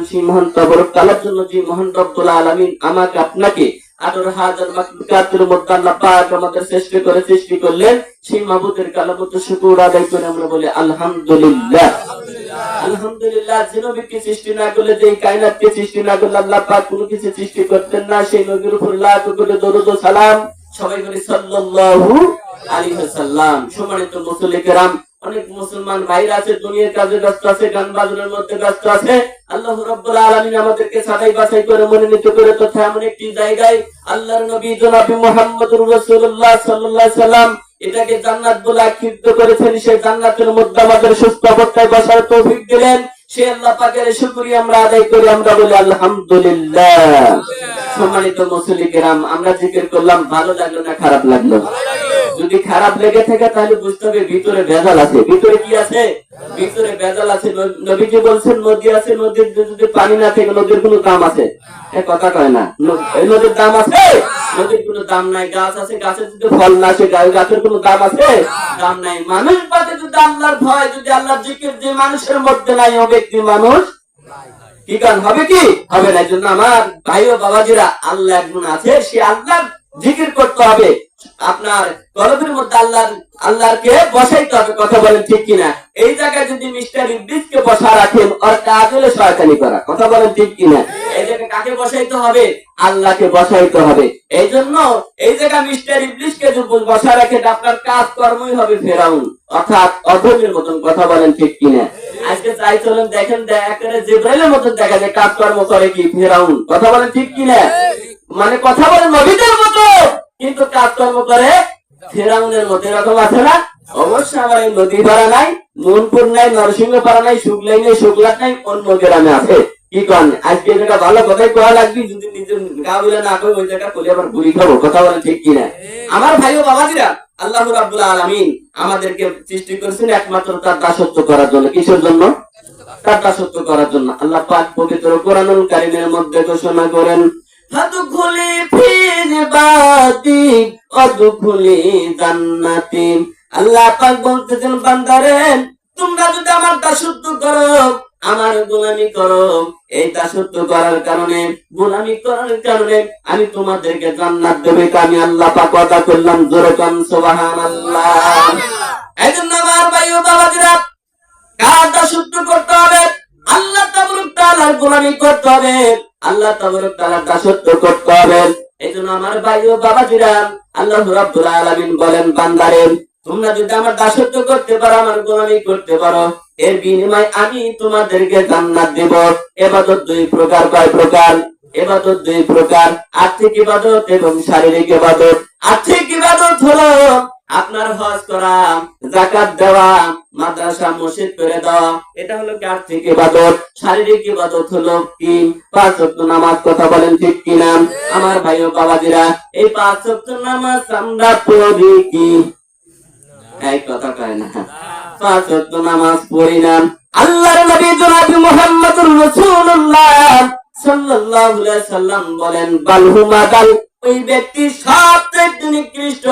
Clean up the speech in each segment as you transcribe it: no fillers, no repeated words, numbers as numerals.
সেই মহান তবরক তাআলার জন্য যে মহান রব্বুল আলামিন আমাকে আপনাকে আদর হাজার মাকলুকাতের মধ্যে আল্লাহ পাক আমাদের সৃষ্টি করে সৃষ্টি করলেন, সেই মাবুদের কালামত শুকর আদায় করে আমরা বলি আলহামদুলিল্লাহ। আলহামদুলিল্লাহ। যে নবীকে সৃষ্টি না করলে, যে কায়নাতকে সৃষ্টি না করলে আল্লাহ পাক কোনো কিছু সৃষ্টি করতেন না। সেই নবীর উপর লাখ কোটি দরুদ ও সালাম। সবাই বলি সাল্লাল্লাহু আলাইহি ওয়াসাল্লাম। সম্মানিত মুসল্লি কেরাম, অনেক মুসলমান ভাইরা আছে দুনিয়ার কাজে ব্যস্ত আছে, গান বাজনার মধ্যে ব্যস্ত আছে। আল্লাহ রাব্বুল আলামিন আমাদেরকে সাদাই বাছাই করে মনোনীত করে তথা এমন একটি জায়গায় আল্লাহর নবী জনাব মুহাম্মদুর রাসূলুল্লাহ সাল্লাল্লাহু আলাইহি সাল্লাম এটাকে জান্নাত বলে আখ্যায়িত করেছেন। সেই জান্নাতের মধ্যে আমাদের সুস্থ অবস্থায় বসার তৌফিক দিলেন। সেই আল্লাহ পাকের শুকরিয়া আমরা আদায় করি, আমরা বলি আলহামদুলিল্লাহ। সম্মানিত মুসল্লি কেরাম, আমরা জিকির করলাম, ভালো লাগলো না খারাপ লাগলো? যদি খারাপ লেগে থাকে তাহলে বুঝতে হবে ভিতরে ভেজাল আছে। ভিতরে কি আছে? ভিতরে ভেজাল আছে। নবীজি বলছেন নদী আছে, নদীর যদি পানি না থাকে নদীর কোনো দাম আছে? কথা কয় না। এই নদীর দাম আছে? নদীর কোনো দাম নাই। গাছ আছে, গাছের যদি ফল না আসে গাছের কোনো দাম আছে? দাম নাই। মানুষ পাতে যদি আল্লাহর ভয়, যদি আল্লাহর জিকির যে মানুষের মধ্যে নাই, ও ব্যক্তি মানুষ কি গান হবে? কি হবে না? জন্য আমার ভাই ও বাবাজিরা, আল্লাহ একজন আছে, সে আল্লাহর জিকির করতে হবে। আপনার কলবের মধ্যে আল্লাহকে বসাইতে হবে। কথা বলেন ঠিক কিনা? এই জায়গায় যদি মিস্টার ইবলিসকে বসা রাখেন, ওর কাজ হলো শয়তানি করা। কথা বলেন ঠিক কিনা? এই জায়গায় কাকে বসাইতে হবে? আল্লাহকে বসাইতে হবে। এই জন্য এই জায়গায় মিস্টার ইবলিসকে যদি বসা রাখেন, আপনার কাজ কর্মই হবে ফেরাউন, অর্থাৎ অধমের মতন। কথা বলেন ঠিক কিনা? আজকে চাই চলেন দেখেন, একেবারে জিবরাইলের মতন দেখা যায় কাজকর্ম করে কি ফেরাউন। কথা বলেন ঠিক কিনা? মানে কথা বলেন নবীদের মতো, কিন্তু কাজকর্ম করে ফেরাউনের মতো। এরকম আছে না? অবশ্যই আমার এই নদী পাড়া নাই, নুনপুর নাই, নরসিংহ পাড়া নাই, শুকলাই নেই, শুকলাট নাই, অন্য গ্রামে আছে। কি করেন? আজকে এই জায়গা ভালো কথাই কোয়া লাগবে, যদি নিজের গা বলে না করে ওই জায়গা করে আবার গুলি খাবো। কথা বলেন ঠিক কিনা? আমার ভাই ও বাবাজিরা, আল্লাহ রাব্বুল আলামিন আমাদেরকে সৃষ্টি করেছেন একমাত্র তার দাসত্ব করার জন্য। কিসের জন্য? তার দাসত্ব করার জন্য। আল্লাহ পাক পবিত্র কোরআনুল কারীমের মধ্যে ঘোষণা করেন, ফাদখুলি ফি ইবাদি ওয়াদখুলি জান্নাতি। আল্লাহ পাক বলতেছেন, বান্দারে তোমরা যদি আমার দাসত্ব করো, আমার গোলামি করো, এই দাসত্ব করার কারণে, গোলামি করার কারণে আমি তোমাদেরকে জান্নাত দেব। আমি আল্লাহ পাক ওয়াদা করলাম। জোরে কান সুবহানাল্লাহ। এইজন্য আমার ভাই ও বাবাজিরা, কার দাসত্ব করতে হবে? আল্লাহ তাবারক তাআলার গোলামি করতে হবে, আল্লাহ তাবারক তাআলার দাসত্ব করতে হবে। এইজন্য আমার ভাই ও বাবাজিরা, আল্লাহ রাব্বুল আলামিন বলেন, বান্দারে তোমরা যদি আমার দাসত্ব করতে পারো, আমার গোলামি করতে পারো, এর বিনিময়ে আমি তোমাদেরকে জান্নাত দেব। ইবাদত দুই প্রকার। কয় প্রকার? ইবাদত দুই প্রকার, আর্থিক ইবাদত এবং শারীরিক ইবাদত। আর্থিক ইবাদত হলো আপনার হজ করা, যাকাত দেওয়া, মাদ্রাসা মসজিদ করে দেওয়া, এটা হলো কি আর্থিক ইবাদত। শারীরিক ইবাদত হলো কি? 5 ওয়াক্ত নামাজ। কথা বলেন ঠিক কিনা? আমার ভাই ও বাবাজিরা, এই 5 ওয়াক্ত নামাজ আমরা পড়ি কি? এই কথা কয় না। 5 ওয়াক্ত নামাজ পড়ি না। আল্লাহর নবী জনাব মুহাম্মদুর রাসূলুল্লাহ সাল্লাল্লাহু আলাইহি সাল্লাম বলেন, বালহুমা দাল, ওই ব্যক্তি সবচেয়ে নিকৃষ্ট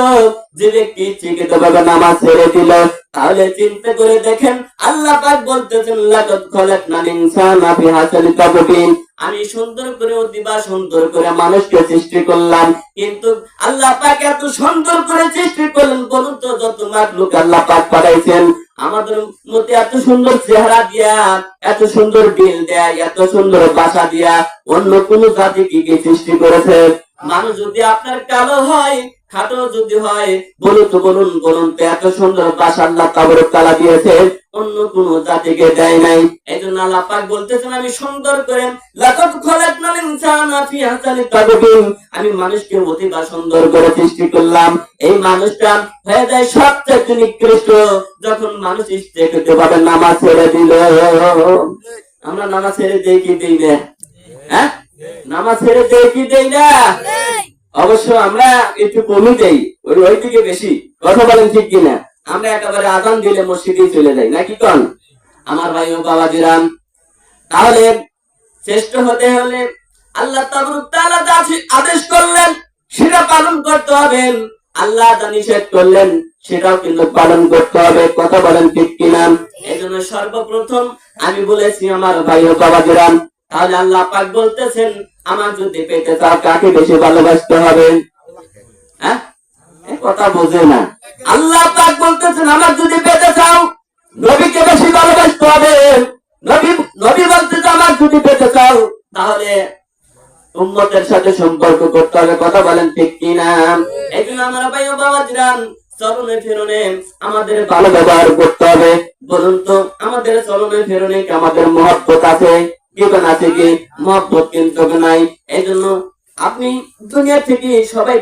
যে ব্যক্তি ঠিকভাবে নামাজ ছেড়ে দিল। তাহলে চিন্তা করে দেখেন, আল্লাহ পাক বলতেছেন, লাকাদ খালাকনাল ইনসানা ফি হাসানি তাকওয়িম। আমি সুন্দর করে অতিবা সুন্দর করে মানুষকে সৃষ্টি করলাম, কিন্তু আল্লাহ পাক এত সুন্দর করে সৃষ্টি করলেন, বলুন তো যত মাখলুক আল্লাহ পাক পাঠাইছেন, আমাদের মধ্যে এত সুন্দর চেহারা দিয়া, এত সুন্দর দিল দেয়া, এত সুন্দর ভাষা দিয়া অন্য কোন জাতি কি সৃষ্টি করেছে? মানুষ যদি আপনার কালো হয়, খাটো যদি হয়, বলুন তো এত সুন্দর ভাষা আল্লাহ তাবারক তাআলা দিয়েছে, অন্য কোন জাতিকে দেয় নাই। এইজন্য আল্লাহ পাক বলতেছেন, আমি সুন্দর করে লাকাদ খালাকনাল ইনসানা ফি হাসানি তাকওয়িম, আমি মানুষকে অতিবা সুন্দর করে সৃষ্টি করলাম। এই মানুষটা হয়ে যায় সবচেয়ে নিকৃষ্ট যখন মানুষ ইচ্ছাকৃতভাবে নামাজ ছেড়ে দিল। আমরা নামাজ ছেড়ে দেই কি দেই না? হ্যাঁ, নামাজ ছেড়ে দেই কি দেই না? অবশ্য আমরা একটু কমই দেই, ওই দিকে বেশি। কথা বলেন ঠিক কিনা? আমরা একেবারে আযান দিলে মসজিদে চলে যাই, নাকি কোন? আমার ভাই ও বাবাজিরা, তাহলে শ্রেষ্ঠ হতে হলে আল্লাহ তাবারক তাআলা যা আদেশ করলেন সেটা পালন করতে হবে, আল্লাহ যা নিষেধ করলেন সেটাও কিন্তু পালন করতে হবে। কথা বলেন ঠিক কিনা? এইজন্য সর্বপ্রথম আমি বলেছি আমার ভাই ও বাবাজিরা, তাহলে আল্লাহ পাক বলতেছেন আমার যদি পেতে চাও কাকে বেশি ভালোবাসতে হবে? হ্যাঁ, এই কথা বোঝে না। আল্লাহ পাক বলতেছেন আমার যদি পেতে চাও নবীকে বেশি ভালোবাসতে হবে। নবী নবী বলতেছে আমার যদি পেতে চাও তাহলে উম্মতের সাথে সম্পর্ক করতে হবে। কথা বলেন ঠিক কিনা? এই জন্য আমরা ভাই ও বাবাজিরান চরণে ফেরনে আমাদের ভালো ব্যবহার করতে হবে। বলুন তো আমাদের চরণে ফেরনে কি আমাদের মহব্বত আছে? কি আছে কি? মহব্বত কিন্তু নাই। এই জন্য আপনি দুনিয়া থেকে সবাই